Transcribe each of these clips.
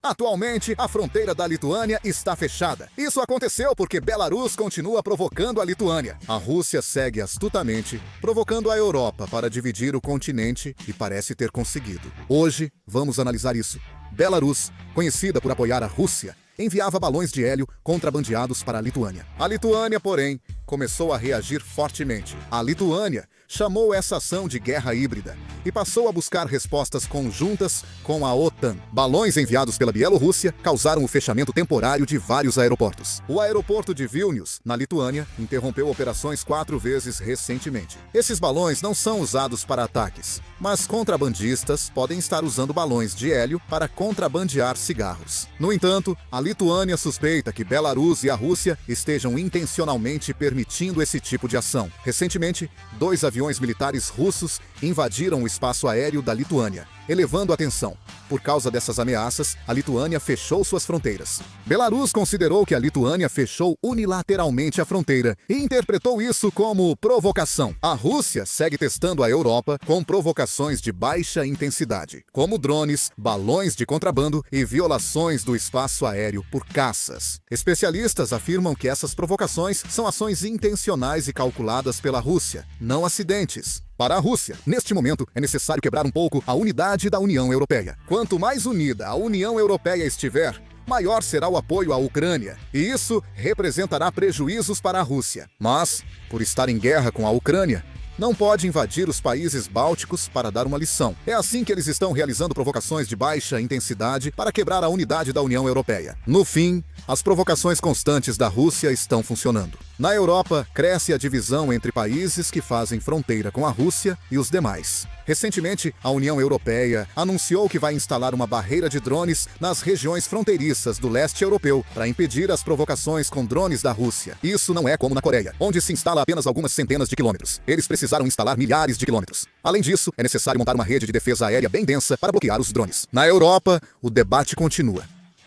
Atualmente, a fronteira da Lituânia está fechada. Isso aconteceu porque Belarus continua provocando a Lituânia. A Rússia segue astutamente, provocando a Europa para dividir o continente e parece ter conseguido. Hoje, vamos analisar isso. Belarus, conhecida por apoiar a Rússia, enviava balões de hélio contrabandeados para a Lituânia. A Lituânia, porém, começou a reagir fortemente. A Lituânia chamou essa ação de guerra híbrida e passou a buscar respostas conjuntas com a OTAN. Balões enviados pela Bielorrússia causaram o fechamento temporário de vários aeroportos. O aeroporto de Vilnius, na Lituânia, interrompeu operações 4 vezes recentemente. Esses balões não são usados para ataques, mas contrabandistas podem estar usando balões de hélio para contrabandear cigarros. No entanto, a Lituânia suspeita que Belarus e a Rússia estejam intencionalmente permitindo esse tipo de ação. Recentemente, 2 aviões militares russos invadiram o espaço aéreo da Lituânia, elevando a tensão. Por causa dessas ameaças, a Lituânia fechou suas fronteiras. Belarus considerou que a Lituânia fechou unilateralmente a fronteira e interpretou isso como provocação. A Rússia segue testando a Europa com provocações de baixa intensidade, como drones, balões de contrabando e violações do espaço aéreo por caças. Especialistas afirmam que essas provocações são ações intencionais e calculadas pela Rússia, não acidentes. Para a Rússia, neste momento, é necessário quebrar um pouco a unidade da União Europeia. Quanto mais unida a União Europeia estiver, maior será o apoio à Ucrânia, e isso representará prejuízos para a Rússia. Mas, por estar em guerra com a Ucrânia, não pode invadir os países bálticos para dar uma lição. É assim que eles estão realizando provocações de baixa intensidade para quebrar a unidade da União Europeia. No fim, as provocações constantes da Rússia estão funcionando. Na Europa, cresce a divisão entre países que fazem fronteira com a Rússia e os demais. Recentemente, a União Europeia anunciou que vai instalar uma barreira de drones nas regiões fronteiriças do leste europeu para impedir as provocações com drones da Rússia. Isso não é como na Coreia, onde se instala apenas algumas centenas de quilômetros. Eles precisaram instalar milhares de quilômetros. Além disso, é necessário montar uma rede de defesa aérea bem densa para bloquear os drones. Na Europa, o debate continua.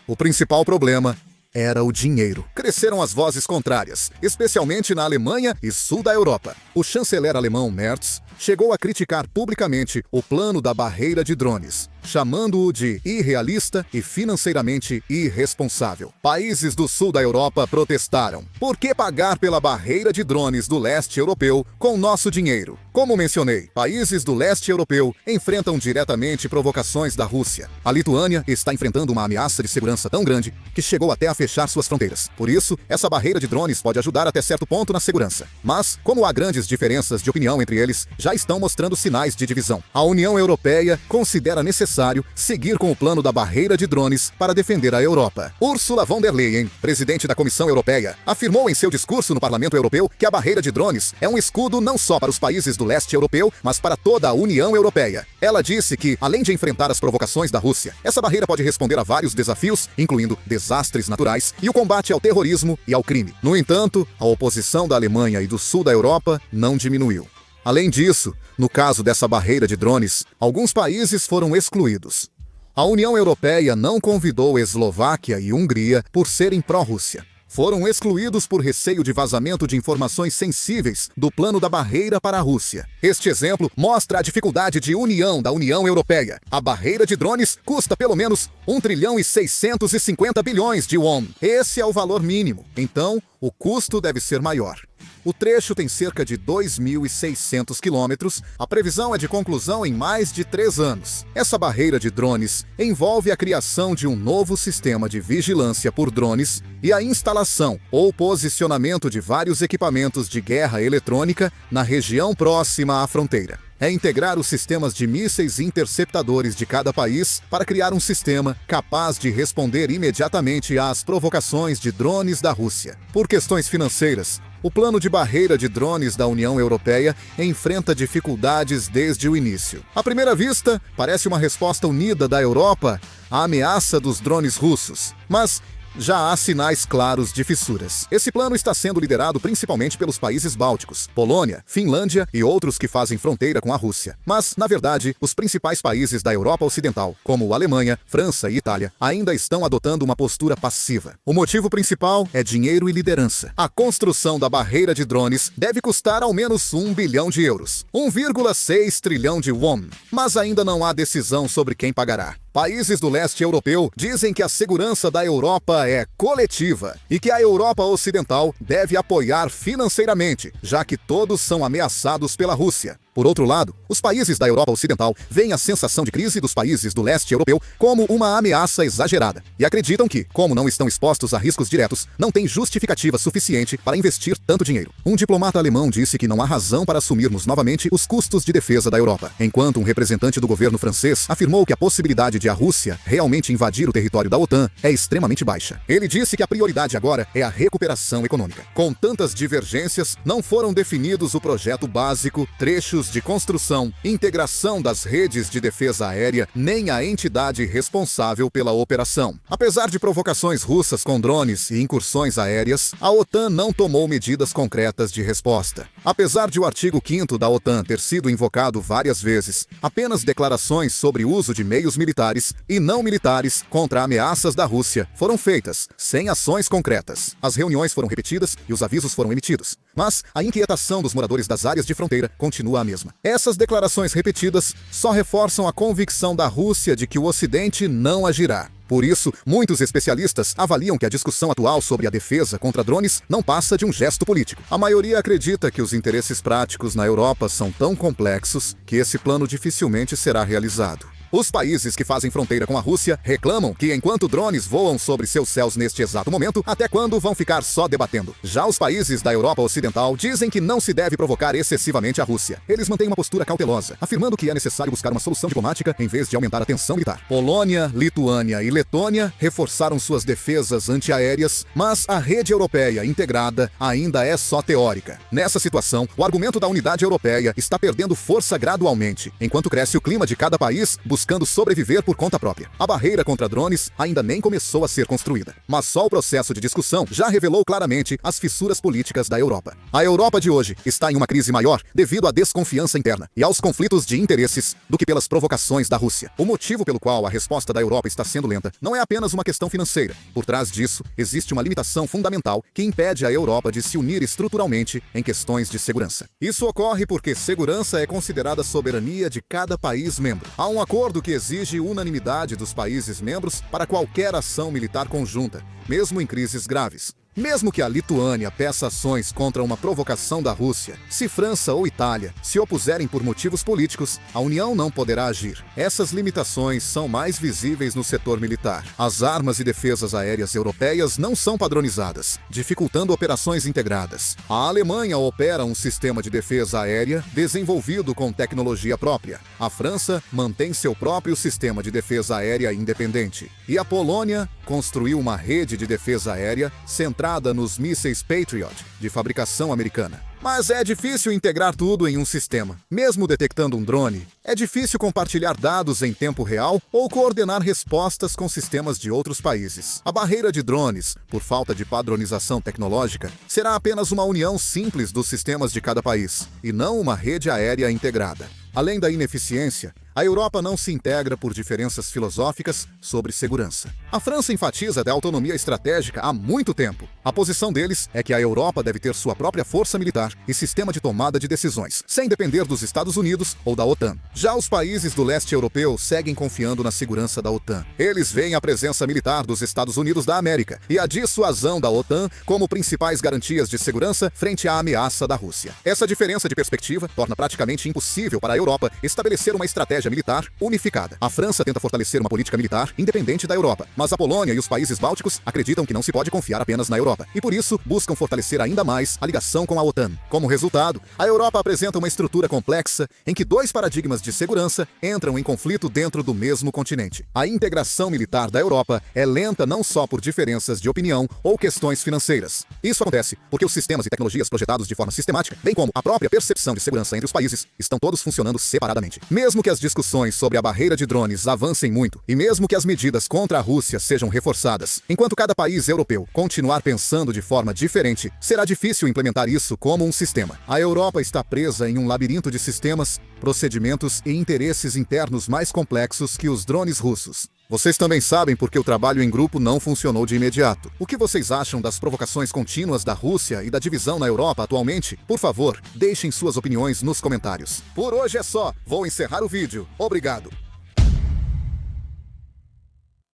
O principal problema era o dinheiro. Cresceram as vozes contrárias, especialmente na Alemanha e sul da Europa. O chanceler alemão Merz chegou a criticar publicamente o plano da barreira de drones, chamando-o de irrealista e financeiramente irresponsável. Países do sul da Europa protestaram. Por que pagar pela barreira de drones do leste europeu com nosso dinheiro? Como mencionei, países do leste europeu enfrentam diretamente provocações da Rússia. A Lituânia está enfrentando uma ameaça de segurança tão grande que chegou até a fechar suas fronteiras. Por isso, essa barreira de drones pode ajudar até certo ponto na segurança. Mas, como há grandes diferenças de opinião entre eles, já estão mostrando sinais de divisão. A União Europeia considera necessário seguir com o plano da barreira de drones para defender a Europa. Ursula von der Leyen, presidente da Comissão Europeia, afirmou em seu discurso no Parlamento Europeu que a barreira de drones é um escudo não só para os países do leste europeu, mas para toda a União Europeia. Ela disse que, além de enfrentar as provocações da Rússia, essa barreira pode responder a vários desafios, incluindo desastres naturais e o combate ao terrorismo e ao crime. No entanto, a oposição da Alemanha e do sul da Europa não diminuiu. Além disso, no caso dessa barreira de drones, alguns países foram excluídos. A União Europeia não convidou Eslováquia e Hungria por serem pró-Rússia. Foram excluídos por receio de vazamento de informações sensíveis do plano da barreira para a Rússia. Este exemplo mostra a dificuldade de união da União Europeia. A barreira de drones custa pelo menos 1 trilhão e 650 bilhões de won. Esse é o valor mínimo. Então, o custo deve ser maior. O trecho tem cerca de 2.600 quilômetros. A previsão é de conclusão em mais de 3 anos. Essa barreira de drones envolve a criação de um novo sistema de vigilância por drones e a instalação ou posicionamento de vários equipamentos de guerra eletrônica na região próxima à fronteira. É integrar os sistemas de mísseis interceptadores de cada país para criar um sistema capaz de responder imediatamente às provocações de drones da Rússia. Por questões financeiras, o plano de barreira de drones da União Europeia enfrenta dificuldades desde o início. À primeira vista, parece uma resposta unida da Europa à ameaça dos drones russos, mas já há sinais claros de fissuras. Esse plano está sendo liderado principalmente pelos países bálticos, Polônia, Finlândia e outros que fazem fronteira com a Rússia. Mas, na verdade, os principais países da Europa Ocidental, como Alemanha, França e Itália, ainda estão adotando uma postura passiva. O motivo principal é dinheiro e liderança. A construção da barreira de drones deve custar ao menos 1 bilhão de euros, 1,6 trilhão de won, mas ainda não há decisão sobre quem pagará. Países do leste europeu dizem que a segurança da Europa é coletiva e que a Europa Ocidental deve apoiar financeiramente, já que todos são ameaçados pela Rússia. Por outro lado, os países da Europa Ocidental veem a sensação de crise dos países do leste europeu como uma ameaça exagerada e acreditam que, como não estão expostos a riscos diretos, não têm justificativa suficiente para investir tanto dinheiro. Um diplomata alemão disse que não há razão para assumirmos novamente os custos de defesa da Europa, enquanto um representante do governo francês afirmou que a possibilidade de a Rússia realmente invadir o território da OTAN é extremamente baixa. Ele disse que a prioridade agora é a recuperação econômica. Com tantas divergências, não foram definidos o projeto básico, trechos de construção, integração das redes de defesa aérea, nem a entidade responsável pela operação. Apesar de provocações russas com drones e incursões aéreas, a OTAN não tomou medidas concretas de resposta. Apesar de o artigo 5º da OTAN ter sido invocado várias vezes, apenas declarações sobre o uso de meios militares e não militares contra ameaças da Rússia foram feitas, sem ações concretas. As reuniões foram repetidas e os avisos foram emitidos. Mas a inquietação dos moradores das áreas de fronteira continua a mesma. Essas declarações repetidas só reforçam a convicção da Rússia de que o Ocidente não agirá. Por isso, muitos especialistas avaliam que a discussão atual sobre a defesa contra drones não passa de um gesto político. A maioria acredita que os interesses práticos na Europa são tão complexos que esse plano dificilmente será realizado. Os países que fazem fronteira com a Rússia reclamam que enquanto drones voam sobre seus céus neste exato momento, até quando vão ficar só debatendo? Já os países da Europa Ocidental dizem que não se deve provocar excessivamente a Rússia. Eles mantêm uma postura cautelosa, afirmando que é necessário buscar uma solução diplomática em vez de aumentar a tensão militar. Polônia, Lituânia e Letônia reforçaram suas defesas antiaéreas, mas a rede europeia integrada ainda é só teórica. Nessa situação, o argumento da unidade europeia está perdendo força gradualmente, enquanto cresce o clima de cada país buscando sobreviver por conta própria. A barreira contra drones ainda nem começou a ser construída, mas só o processo de discussão já revelou claramente as fissuras políticas da Europa. A Europa de hoje está em uma crise maior devido à desconfiança interna e aos conflitos de interesses do que pelas provocações da Rússia. O motivo pelo qual a resposta da Europa está sendo lenta não é apenas uma questão financeira. Por trás disso, existe uma limitação fundamental que impede a Europa de se unir estruturalmente em questões de segurança. Isso ocorre porque segurança é considerada soberania de cada país membro. Há um acordo que exige unanimidade dos países membros para qualquer ação militar conjunta, mesmo em crises graves. Mesmo que a Lituânia peça ações contra uma provocação da Rússia, se França ou Itália se opuserem por motivos políticos, a União não poderá agir. Essas limitações são mais visíveis no setor militar. As armas e defesas aéreas europeias não são padronizadas, dificultando operações integradas. A Alemanha opera um sistema de defesa aérea desenvolvido com tecnologia própria. A França mantém seu próprio sistema de defesa aérea independente. E a Polônia construiu uma rede de defesa aérea centrada nos mísseis Patriot, de fabricação americana. Mas é difícil integrar tudo em um sistema. Mesmo detectando um drone, é difícil compartilhar dados em tempo real ou coordenar respostas com sistemas de outros países. A barreira de drones, por falta de padronização tecnológica, será apenas uma união simples dos sistemas de cada país, e não uma rede aérea integrada. Além da ineficiência, a Europa não se integra por diferenças filosóficas sobre segurança. A França enfatiza a autonomia estratégica há muito tempo. A posição deles é que a Europa deve ter sua própria força militar e sistema de tomada de decisões, sem depender dos Estados Unidos ou da OTAN. Já os países do leste europeu seguem confiando na segurança da OTAN. Eles veem a presença militar dos Estados Unidos da América e a dissuasão da OTAN como principais garantias de segurança frente à ameaça da Rússia. Essa diferença de perspectiva torna praticamente impossível para a Europa estabelecer uma estratégia militar unificada. A França tenta fortalecer uma política militar independente da Europa, mas a Polônia e os países bálticos acreditam que não se pode confiar apenas na Europa, e por isso buscam fortalecer ainda mais a ligação com a OTAN. Como resultado, a Europa apresenta uma estrutura complexa em que dois paradigmas de segurança entram em conflito dentro do mesmo continente. A integração militar da Europa é lenta não só por diferenças de opinião ou questões financeiras. Isso acontece porque os sistemas e tecnologias projetados de forma sistemática, bem como a própria percepção de segurança entre os países, estão todos funcionando separadamente. Mesmo que as discussões sobre a barreira de drones avancem muito, e mesmo que as medidas contra a Rússia sejam reforçadas, enquanto cada país europeu continuar pensando de forma diferente, será difícil implementar isso como um sistema. A Europa está presa em um labirinto de sistemas, procedimentos e interesses internos mais complexos que os drones russos. Vocês também sabem porque o trabalho em grupo não funcionou de imediato. O que vocês acham das provocações contínuas da Rússia e da divisão na Europa atualmente? Por favor, deixem suas opiniões nos comentários. Por hoje é só. Vou encerrar o vídeo. Obrigado.